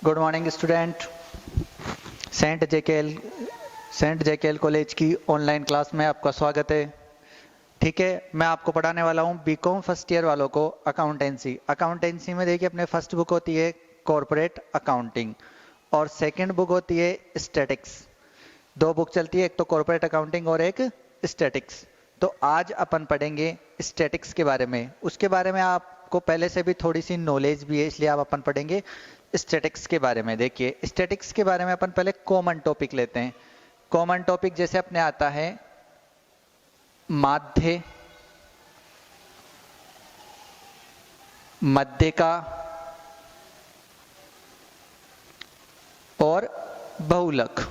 Good morning student. Saint JKL college की online class में आपका स्वागत है। ठीक है, मैं आपको पढ़ाने वाला हूँ बीकॉम फर्स्ट ईयर वालों को अकाउंटेंसी में देखिए अपने फर्स्ट बुक होती है कॉर्पोरेट अकाउंटिंग और सेकंड बुक होती है स्टैटिक्स। दो बुक चलती है, एक तो कॉर्पोरेट अकाउंटिंग और एक स्टैटिक्स। तो आज अपन पढ़ेंगे स्टैटिक्स के बारे में। उसके बारे में आपको पहले से भी थोड़ी सी नॉलेज भी है, इसलिए आप अपन पढ़ेंगे स्टैटिक्स के बारे में। देखिए स्टैटिक्स के बारे में अपन पहले कॉमन टॉपिक लेते हैं। कॉमन टॉपिक जैसे अपने आता है माध्य, मध्यिका और बहुलक।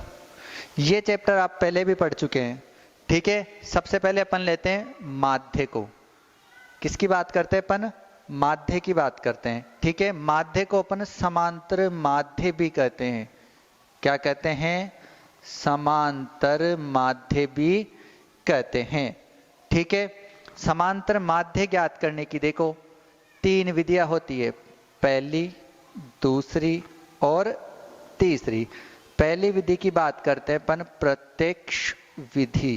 ये चैप्टर आप पहले भी पढ़ चुके हैं। ठीक है, सबसे पहले अपन लेते हैं माध्य को। किसकी बात करते हैं अपन? माध्य की बात करते हैं। ठीक है, माध्य को अपन समांतर माध्य भी कहते हैं। क्या कहते हैं? समांतर माध्य भी कहते हैं। ठीक है, समांतर माध्य ज्ञात करने की देखो तीन विधियां होती है, पहली, दूसरी और तीसरी। पहली विधि की बात करते हैं अपन प्रत्यक्ष विधि।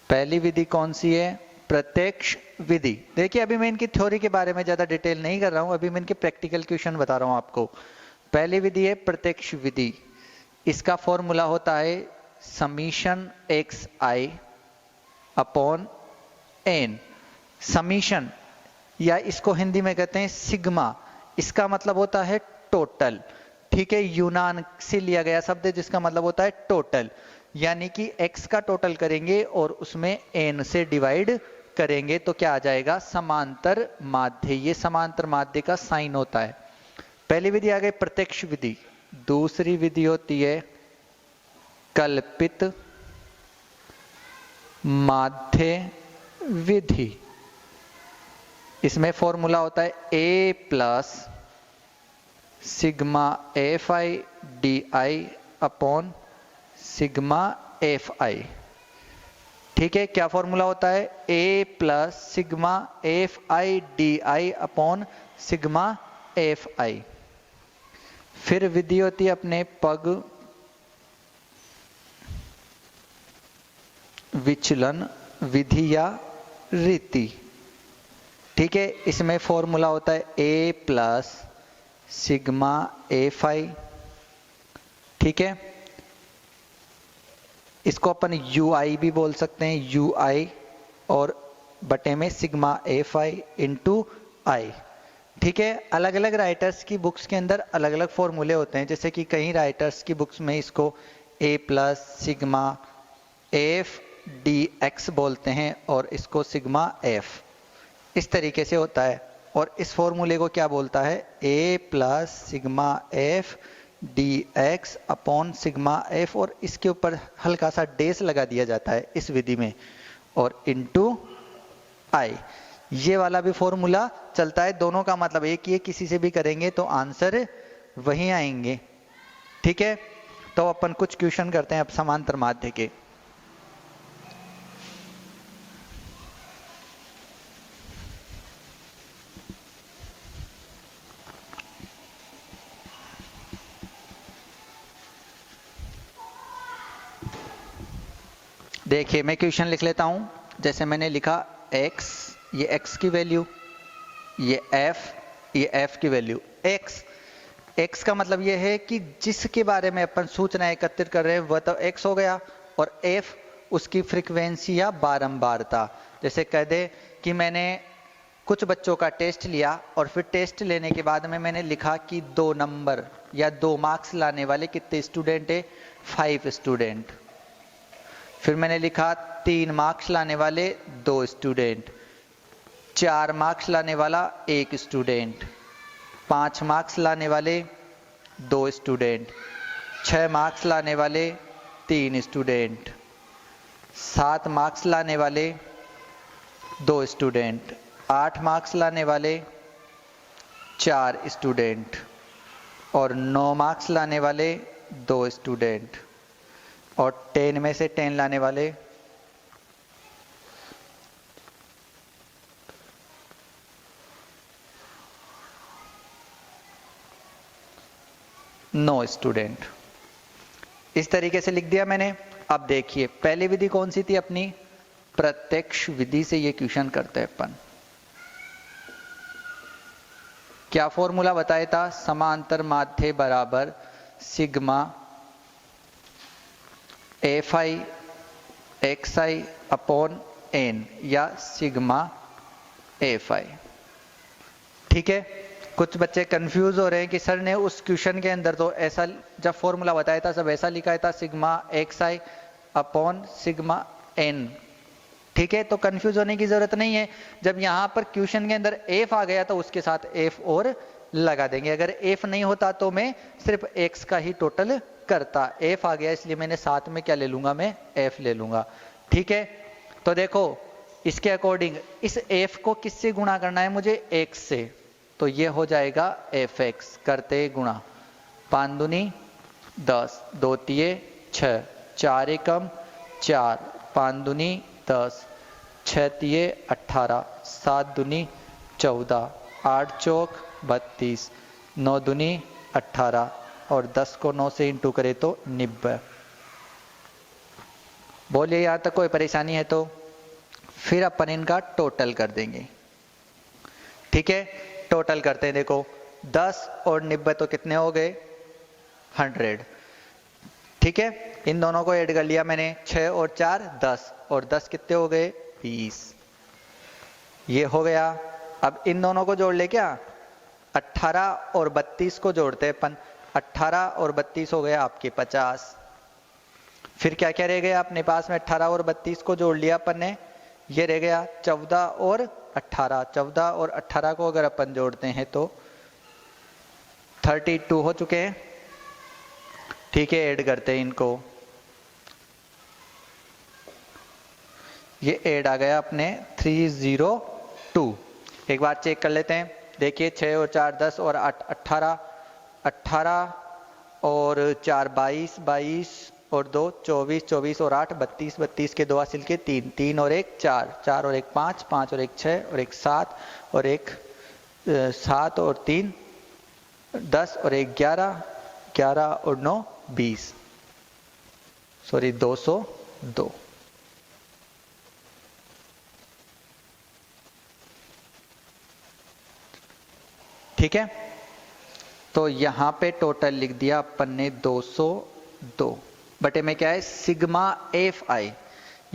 पहली विधि कौन सी है? प्रत्यक्ष विधि। देखिए अभी मैं इनकी थ्योरी के बारे में ज्यादा डिटेल नहीं कर रहा हूं, अभी मैं इनके प्रैक्टिकल क्वेश्चन बता रहा हूं आपको। पहली विधि है प्रत्यक्ष विधि। इसका फॉर्मूला होता है summation x I upon N. Summation या इसको हिंदी में कहते हैं सिग्मा। इसका मतलब होता है टोटल। ठीक है, यूनान से लिया गया शब्द है जिसका मतलब होता है टोटल, यानी कि x का टोटल करेंगे और उसमें n से डिवाइड करेंगे तो क्या आ जाएगा? समांतर माध्य। ये समांतर माध्य का साइन होता है। पहली विधि आ गई प्रत्यक्ष विधि। दूसरी विधि होती है कल्पित माध्य विधि। इसमें फॉर्मूला होता है a plus sigma F I D I upon sigma F I. ठीक है, क्या फॉर्मूला होता है? a plus sigma F I D I upon sigma F आई। फिर विधि होती है अपने पग विचलन विधि या रीति। ठीक है, इसमें फॉर्मूला होता है a plus sigma F I. ठीक है, इसको अपन यू आई भी बोल सकते हैं, यू आई और बटे में सिग्मा एफ आई इंटू आई। ठीक है, अलग अलग राइटर्स की बुक्स के अंदर अलग अलग फॉर्मूले होते हैं। जैसे कि कई राइटर्स की बुक्स में इसको A plus sigma F D X बोलते हैं और इसको सिग्मा एफ, इस तरीके से होता है। और इस फॉर्मूले को क्या बोलता है? A plus sigma F D X upon sigma F और इसके ऊपर हल्का सा डेस लगा दिया जाता है इस विधि में और इनटू आई। ये वाला भी फॉर्मूला चलता है। दोनों का मतलब एक ही है, किसी से भी करेंगे तो आंसर वही आएंगे। ठीक है, तो अपन कुछ क्वेश्चन करते हैं अब समांतर माध्य के। देखिए मैं क्वेश्चन लिख लेता हूं। जैसे मैंने लिखा x, ये x की वैल्यू, ये f की वैल्यू। x का मतलब ये है कि जिसके बारे में अपन सूचना एकत्रित कर रहे हैं वह तो x हो गया, और f उसकी फ्रीक्वेंसी या बारंबारता। जैसे कह दे कि मैंने कुछ बच्चों का टेस्ट लिया और फिर टेस्ट लेने के बाद में मैंने लिखा कि 2 नंबर या 2 मार्क्स लाने वाले कितने स्टूडेंट है? 5 स्टूडेंट। फिर मैंने लिखा 3 मार्क्स लाने वाले 2 स्टूडेंट, 4 मार्क्स लाने वाला 1 स्टूडेंट, 5 मार्क्स लाने वाले 2 स्टूडेंट, 6 मार्क्स लाने वाले 3 स्टूडेंट, 7 मार्क्स लाने वाले 2 स्टूडेंट, 8 मार्क्स लाने वाले 4 स्टूडेंट और 9 मार्क्स लाने वाले 2 स्टूडेंट और 10 में से 10 लाने वाले नो स्टूडेंट। इस तरीके से लिख दिया मैंने। अब देखिए पहली विधि कौन सी थी अपनी, प्रत्यक्ष विधि से ये क्वेश्चन करते हैं अपन। क्या फॉर्मूला बताया था, समांतर माध्य बराबर sigma F I X I upon N या सिग्मा एफ आई। ठीक है, कुछ बच्चे कंफ्यूज हो रहे हैं कि सर ने उस क्वेश्चन के अंदर तो ऐसा जब फॉर्मूला बताया था सब ऐसा लिखा था sigma x I upon sigma N. ठीक है, तो कंफ्यूज होने की जरूरत नहीं है। जब यहां पर क्वेश्चन के अंदर एफ आ गया तो उसके साथ एफ और लगा देंगे। अगर एफ नहीं होता तो मैं सिर्फ एक्स का ही टोटल करता। एफ आ गया इसलिए मैंने साथ में क्या ले लूंगा, मैं एफ ले लूंगा। ठीक है, तो देखो इसके अकॉर्डिंग इस एफ को किससे गुणा करना है मुझे, एक्स से, तो ये हो जाएगा एफ एक्स। करते गुणा, 5 दूनी 10, 2 तिये 6, 4 एकम 4, 5 दूनी 10, 6 तिये 18, 7 दूनी 14, 8 चौक 32, 9 दूनी 18 और 10 को 9 से इंटू करे तो 90। बोलिए यहां तक कोई परेशानी है तो फिर अपन इनका टोटल कर देंगे। ठीक है, टोटल करते हैं। देखो 10 और 90 तो कितने हो गए, 100। ठीक है, इन दोनों को ऐड कर लिया मैंने, 6 और 4 10 और 10 कितने हो गए 20। ये हो गया। अब इन दोनों को जोड़ ले, क्या 18 और 32 को जोड़ते हैं अपन, 18 और 32 हो गया आपके 50। फिर क्या क्या रह गया अपने पास में, 18 और 32 को जोड़ लिया अपन ने, ये रह गया 14 और 18। 14 और 18 को अगर अपन जोड़ते हैं तो 32 हो चुके हैं। ठीक है, ऐड करते हैं इनको, ये ऐड आ गया अपने 302। एक बार चेक कर लेते हैं। देखिए 6 और 4 10 और 8 18, 18 और 4 22, 22 और 2 24, 24 और 8 32, 32 के 2 हासिल के 3, 3 और 1 4, 4 और 1 5, 5 और 1 6 और 1 7 और 1 7 और 3 10 और 1 11, 11 और 9 20, सॉरी 202। ठीक है, तो यहां पे टोटल लिख दिया अपन ने 202 बटे में क्या है सिग्मा एफ आई।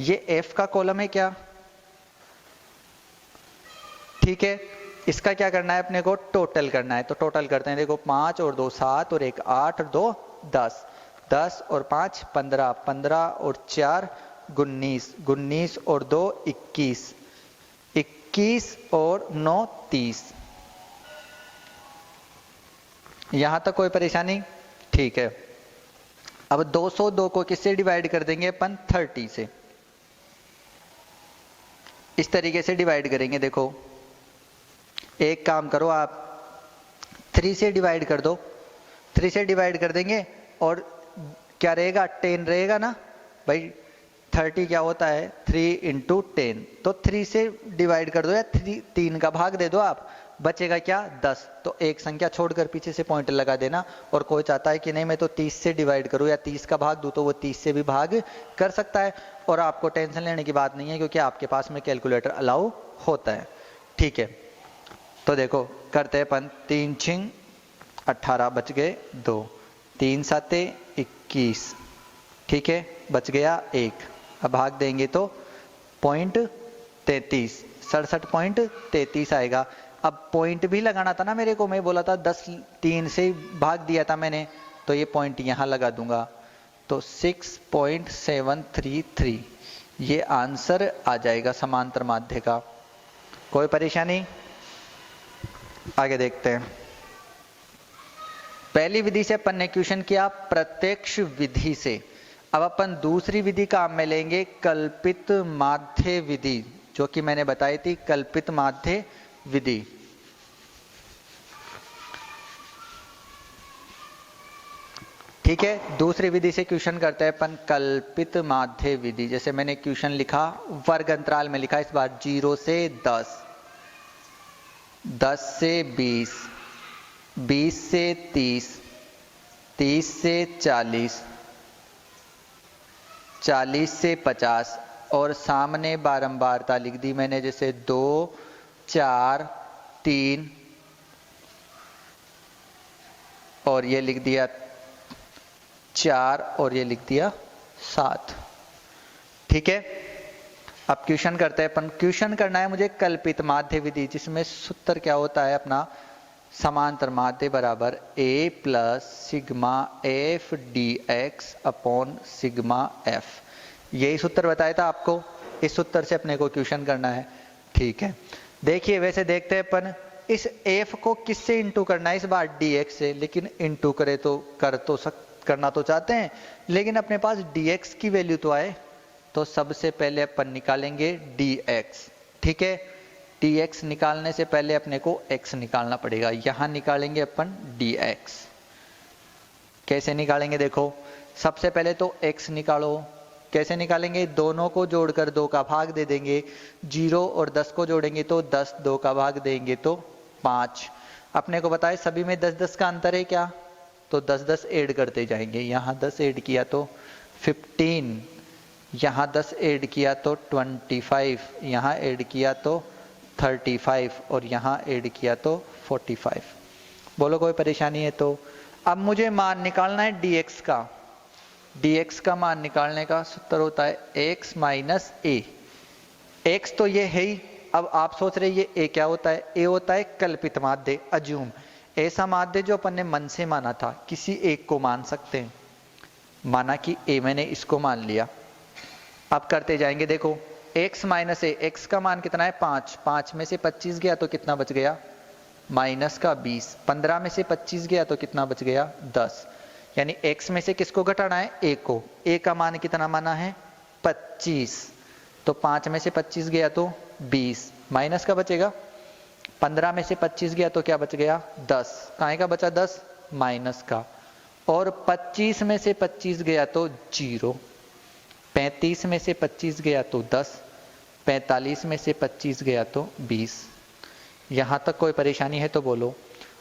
ये एफ का कॉलम है क्या, ठीक है, इसका क्या करना है अपने को, टोटल करना है। तो टोटल करते हैं। देखो 5 और 2 7 और 1 8 और 2 10, 10 और 5 15, 15 और 4 19, 19 और 2 21, 21 और 9 30। यहां तक कोई परेशानी, ठीक है। अब 202 को किससे डिवाइड कर देंगे अपन, 30 से। इस तरीके से डिवाइड करेंगे। देखो एक काम करो आप, 3 से डिवाइड कर दो, 3 से डिवाइड कर देंगे और क्या रहेगा 10 रहेगा ना भाई। 30 क्या होता है 3 × 10, तो 3 से डिवाइड कर दो या 3 का भाग दे दो आप, बचेगा क्या 10। तो एक संख्या छोड़कर पीछे से पॉइंट लगा देना। और कोई चाहता है कि नहीं मैं तो 30 से डिवाइड करूं या 30 का भाग दूं, तो वो 30 से भी भाग कर सकता है और आपको टेंशन लेने की बात नहीं है क्योंकि आपके पास में कैलकुलेटर अलाउ होता है। ठीक है, तो देखो करते हैं अपन, 3 छिंग 18 बच गए 2, 3 7 21, ठीक है, बच गया 1। अब भाग देंगे तो 0.33, 67.33 आएगा। अब पॉइंट भी लगाना था ना मेरे को, मैं बोला था 10 3 से भाग दिया था मैंने, तो ये पॉइंट यहां लगा दूंगा, तो 6.733 ये आंसर आ जाएगा समांतर माध्य का। कोई परेशानी, आगे देखते हैं। पहली विधि से अपन ने क्वेश्चन किया प्रत्यक्ष विधि से। अब अपन दूसरी विधि काम में लेंगे, कल्पित माध्य विधि, जो कि मैंने बताई थी कल्पित माध्य विधि। ठीक है, दूसरी विधि से क्वेश्चन करते हैं अपन कल्पित माध्य विधि। जैसे मैंने क्वेश्चन लिखा वर्ग अंतराल में लिखा, इस बार 0 से 10, 10 से 20, 20 से 30, 30 से 40, 40 से 50 और सामने बारंबारता लिख दी मैंने, जैसे 2, 4, 3 और ये लिख दिया 4 और ये लिख दिया 7। ठीक है, अब क्वेश्चन करते हैं अपन। क्वेश्चन करना है मुझे कल्पित माध्य विधि, जिसमें सूत्र क्या होता है अपना, समांतर माध्य बराबर a plus sigma F D X upon sigma F. यही सूत्र बताया था आपको, इस सूत्र से अपने को क्वेश्चन करना है। ठीक है, देखिए वैसे देखते हैं अपन इस f को किससे इंटू करना है इस बार, dx से, लेकिन इंटू करे तो करना तो चाहते हैं, लेकिन अपने पास dx की वैल्यू तो आए, तो सबसे पहले अपन निकालेंगे dx। ठीक है, dx निकालने से पहले अपने को x निकालना पड़ेगा, यहां निकालेंगे अपन dx। कैसे निकालेंगे देखो, सबसे पहले तो x निकालो। कैसे निकालेंगे, दोनों को जोड़कर 2 का भाग दे देंगे, 0 और 10 को जोड़ेंगे तो 10, 2 का भाग देंगे तो 5। अपने को बताए सभी में 10-10 का अंतर है क्या, तो 10-10 ऐड करते जाएंगे। यहाँ 10 ऐड किया तो 15, यहाँ 10 ऐड किया तो 25, यहाँ ऐड किया तो 35 और यहाँ ऐड किया तो 45। बोलो कोई परेशानी है तो। अब मुझे मान निकालना है dx का। dx का मान निकालने का सूत्र होता है x माइनस ए। x तो ये है ही। अब आप सोच रहे ये a क्या होता है, a होता है कल्पित माध्य, अज्यूम, ऐसा माध्य जो अपन ने मन से माना था, किसी एक को मान सकते हैं। माना कि a, मैंने इसको मान लिया। अब करते जाएंगे, देखो x माइनस ए, x का मान कितना है 5, 5 में से 25 गया तो कितना बच गया, माइनस का 20, 15 में से 25 गया तो कितना बच गया 10। यानी x में से किसको घटाना है, a को। a का मान कितना माना है 25, तो 5 में से 25 गया तो 20, माइनस का बचेगा। 15 में से 25 गया तो क्या बच गया 10, काहे का बचा 10, माइनस का। और 25 में से 25 गया तो 0, 35 में से 25 गया तो 10, 45 में से 25 गया तो 20। यहां तक कोई परेशानी है तो बोलो।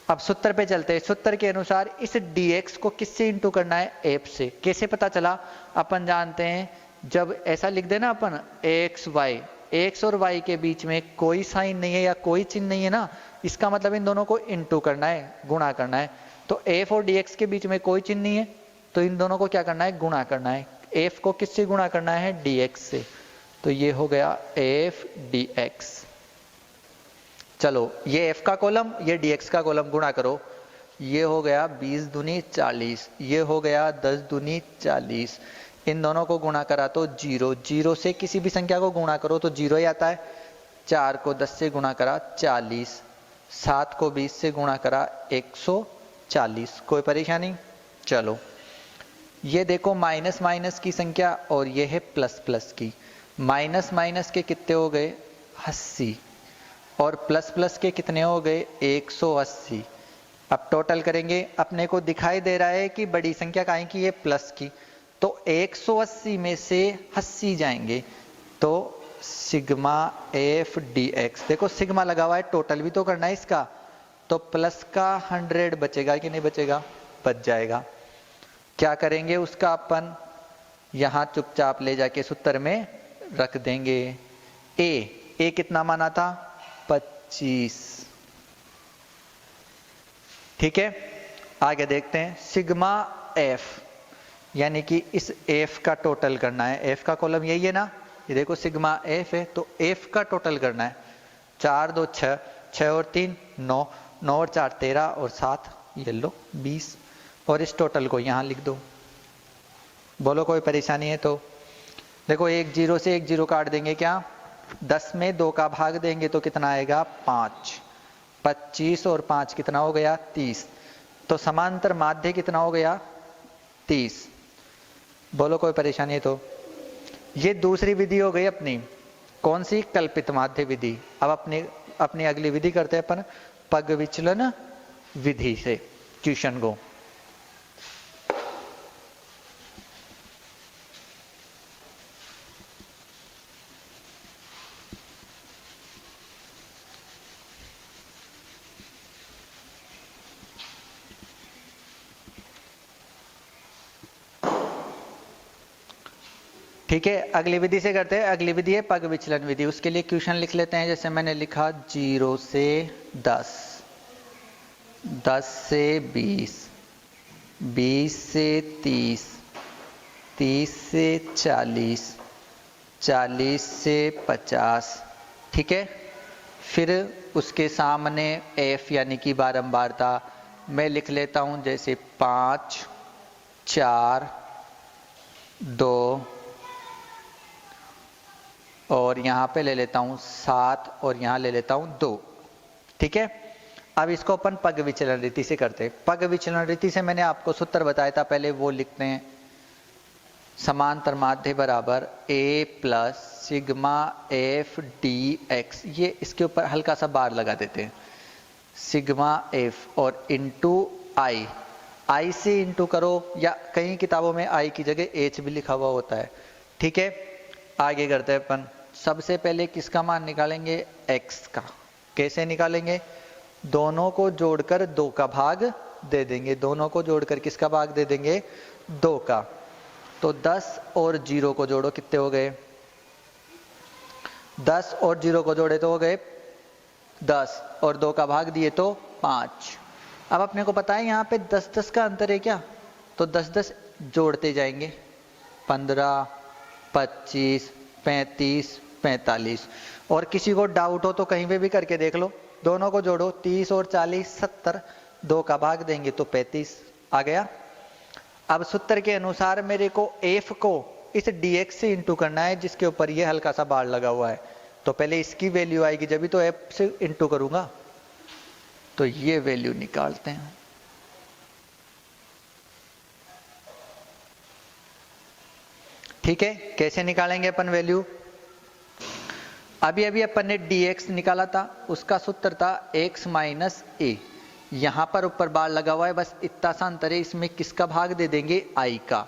अब सूत्र पे चलते हैं। सूत्र के अनुसार इस dx को किससे इंटू करना है, f से। कैसे पता चला, अपन जानते हैं जब ऐसा लिख देना अपन x y, x और y के बीच में कोई साइन नहीं है या कोई चिन्ह नहीं है ना, इसका मतलब इन दोनों को इंटू करना है, गुणा करना है। तो f और dx के बीच में कोई चिन्ह नहीं है, तो इन दोनों को क्या करना है, गुणा करना है। f को किससे गुणा करना है, dx से। तो ये हो गया f dx। चलो ये f का कॉलम, ये dx का कॉलम गुणा करो। ये हो गया 20 दूनी 40, ये हो गया 10 दूनी 40। इन दोनों को गुणा करा तो 0, 0 से किसी भी संख्या को गुणा करो तो 0 ही आता है। 4 को 10 से गुणा करा 40, 7 को 20 से गुणा करा 140। कोई परेशानी। चलो ये देखो माइनस माइनस की संख्या और ये है प्लस प्लस की। माइनस माइनस के कितने हो गए 80 और प्लस प्लस के कितने हो गए 180। अब टोटल करेंगे, अपने को दिखाई दे रहा है कि बड़ी संख्या काहे की है प्लस की, तो 180 में से 80 जाएंगे तो सिग्मा एफ डी एक्स। देखो सिग्मा लगा हुआ है, टोटल भी तो करना है इसका, तो प्लस का 100 बचेगा कि नहीं बचेगा, बच जाएगा। क्या करेंगे उसका अपन यहां चुपचाप ले जाके सूत्र में रख देंगे। ए कितना माना था 25। ठीक है, आगे देखते हैं सिग्मा एफ, यानी कि इस एफ का टोटल करना है। एफ का कॉलम यही है ना, ये देखो सिग्मा एफ है, तो एफ का टोटल करना है। 4 2 6, 6 और 3 9, 9 और 4 13 और 7 ये लो 20, और इस टोटल को यहां लिख दो। बोलो कोई परेशानी है तो। देखो एक 0 से एक 0 काट देंगे, क्या 10 में 2 का भाग देंगे तो कितना आएगा 5, 25 और 5 कितना हो गया 30, तो समांतर माध्य कितना हो गया 30। बोलो कोई परेशानी है तो। ये दूसरी विधि हो गई अपनी, कौन सी, कल्पित माध्य विधि। अब अपनी अगली विधि करते हैं अपन पग विचलन विधि से क्वेश्चन को। ठीक है, अगली विधि से करते हैं। अगली विधि है पग विचलन विधि। उसके लिए क्वेश्चन लिख लेते हैं। जैसे मैंने लिखा 0 से 10, 10 से 20, 20 से 30, 30 से 40, 40 से 50। ठीक है, फिर उसके सामने f यानी कि बारंबारता मैं लिख लेता हूं, जैसे 5, 4, 2 और यहां पे ले लेता हूं 7 और यहां ले लेता हूं 2। ठीक है, अब इसको अपन पग विचलन रीति से करते हैं। पग विचलन रीति से मैंने आपको सूत्र बताया था पहले, वो लिखते हैं। समांतर माध्य बराबर a plus sigma F D x. ये इसके ऊपर हल्का सा बार लगा देते हैं, सिग्मा एफ और इंटू आई। आई से इंटू करो, या कई किताबों में आई की जगह एच भी लिखा हुआ होता है। ठीक है, आगे करते हैं अपन। सबसे पहले किसका मान निकालेंगे? एक्स का। कैसे निकालेंगे? दोनों को जोड़कर 2 का भाग दे देंगे। दोनों को जोड़कर किसका भाग दे देंगे? 2 का। तो 10 और 0 को जोड़ो, कितने हो गए? 10 और 0 को जोड़े तो हो गए 10 और 2 का भाग दिए तो 5। अब अपने को पता है यहाँ पे 10-10 का अंतर है क्या, तो 10-10 जोड़ते जाएंगे। 15, 25, 35, 45। और किसी को डाउट हो तो कहीं पे भी करके देख लो। दोनों को जोड़ो, 30 और 40 70, 2 का भाग देंगे तो 35 आ गया। अब सूत्र के अनुसार मेरे को f को इस dx से इंटू करना है, जिसके ऊपर ये हल्का सा बार लगा हुआ है। तो पहले इसकी वैल्यू आएगी, जब भी तो f से इंटू करूंगा। तो ये वैल्यू निकालते हैं। ठीक है, कैसे निकालेंगे अपन वैल्यू? अभी अभी अपन ने dx निकाला था, उसका सूत्र था x माइनस a। यहां पर ऊपर बार लगा हुआ है, बस इतना सा अंतर है। इसमें किसका भाग दे देंगे? i का।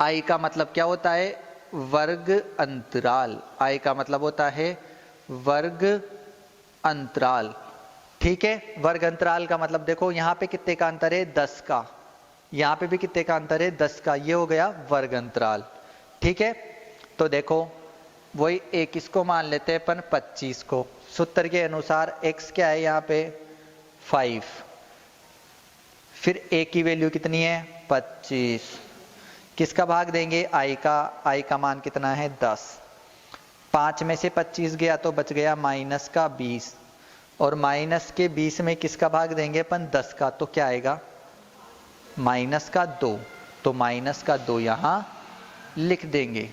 i का मतलब क्या होता है? वर्ग अंतराल। i का मतलब होता है वर्ग अंतराल। ठीक है, वर्ग अंतराल का मतलब देखो यहाँ पे कितने का अंतर है? 10 का। यहाँ पे भी कितने का अंतर है? 10 का। ये हो गया वर्ग अंतराल। ठीक है, तो देखो वही एक इसको मान लेते हैं अपन 25 को। सूत्र के अनुसार x क्या है यहाँ पे? 5। फिर a की वैल्यू कितनी है? 25। किसका भाग देंगे? i का। i का मान कितना है? 10। 5 में से 25 गया तो बच गया माइनस का 20, और माइनस के 20 में किसका भाग देंगे अपन? 10 का। तो क्या आएगा? माइनस का 2। तो माइनस का 2 यहां लिख देंगे।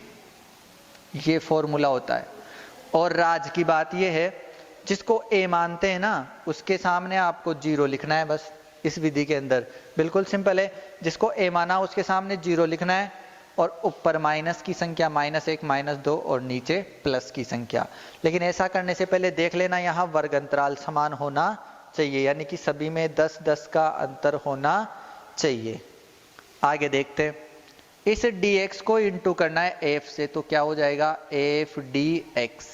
ये फॉर्मूला होता है। और राज की बात यह है, जिसको a मानते हैं ना, उसके सामने आपको 0 लिखना है बस। इस विधि के अंदर बिल्कुल सिंपल है। जिसको a माना उसके सामने 0 लिखना है, और ऊपर माइनस की संख्या -1, -2 और नीचे प्लस की संख्या। लेकिन ऐसा करने से पहले देख लेना यहाँ वर्ग अंतराल समान होना चाहिए, यानी कि सभी में 10-10 का अंतर होना चाहिए। आगे देखते हैं। इस dx को इंटू करना है f से, तो क्या हो जाएगा? f dx।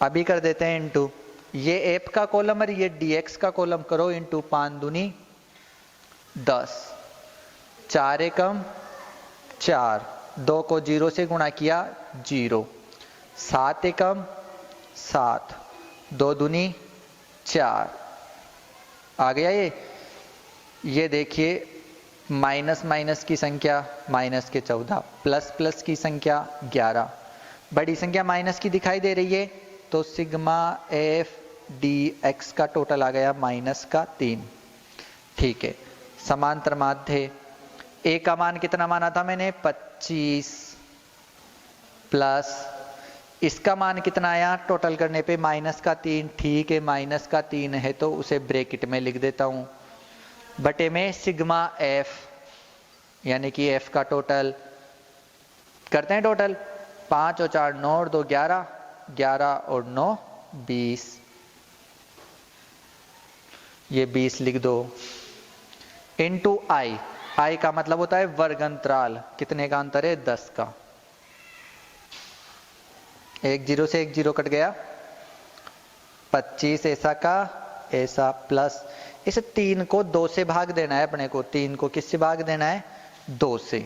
अभी कर देते हैं इंटू। ये f का कॉलम और ये dx का कॉलम करो, इंटू 5 दूनी 10, 4 एकम 4, 2 को 0 से गुणा किया 0, 7 एकम 7, 2 दूनी 4 आ गया। ये देखिए, माइनस माइनस की संख्या माइनस के 14, प्लस प्लस की संख्या 11, बड़ी संख्या माइनस की दिखाई दे रही है, तो सिग्मा एफ डी एक्स का टोटल आ गया माइनस का 3। ठीक है, समांतर माध्य ए का मान कितना माना था मैंने? 25, प्लस इसका मान कितना आया टोटल करने पे? माइनस का 3। ठीक है, माइनस का 3 है तो उसे ब्रैकेट में लिख देता हूं, बटे में सिग्मा एफ, यानी कि एफ का टोटल करते हैं। टोटल 5 और 4 9 और 2 11, 11 और 9 20, ये 20 लिख दो। Into I. आई का मतलब होता है वर्ग अंतराल। कितने का अंतर है? 10 का। एक 0 से एक 0 कट गया। 25 ऐसा का ऐसा, प्लस इस 3 को 2 से भाग देना है अपने को। 3 को किससे भाग देना है? 2 से।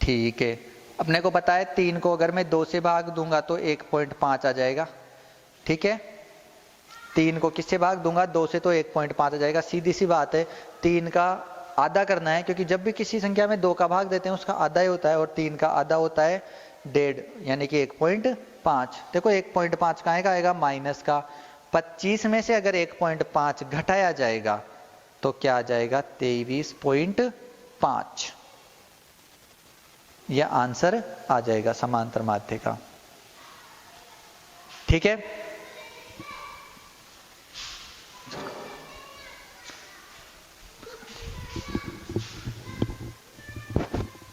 ठीक है, अपने को पता है 3 को अगर मैं 2 से भाग दूंगा तो 1.5 आ जाएगा, ठीक है। 3 को किससे भाग दूंगा, 2 से, तो 1.5 आ जाएगा। सीधी सी बात है, 3 का आधा करना है, क्योंकि जब भी किसी संख्या में 2 का भाग देते हैं उसका आधा ही होता है, और 3 का आधा होता है 1.5, यानी कि 1.5। देखो 1.5 कहाँ का आएगा, माइनस का। 25 में से अगर 1.5 घटाया जाएगा तो क्या आ जाएगा, 23.5। यह आंसर आ जाएगा समांतर माध्य का, ठीक है।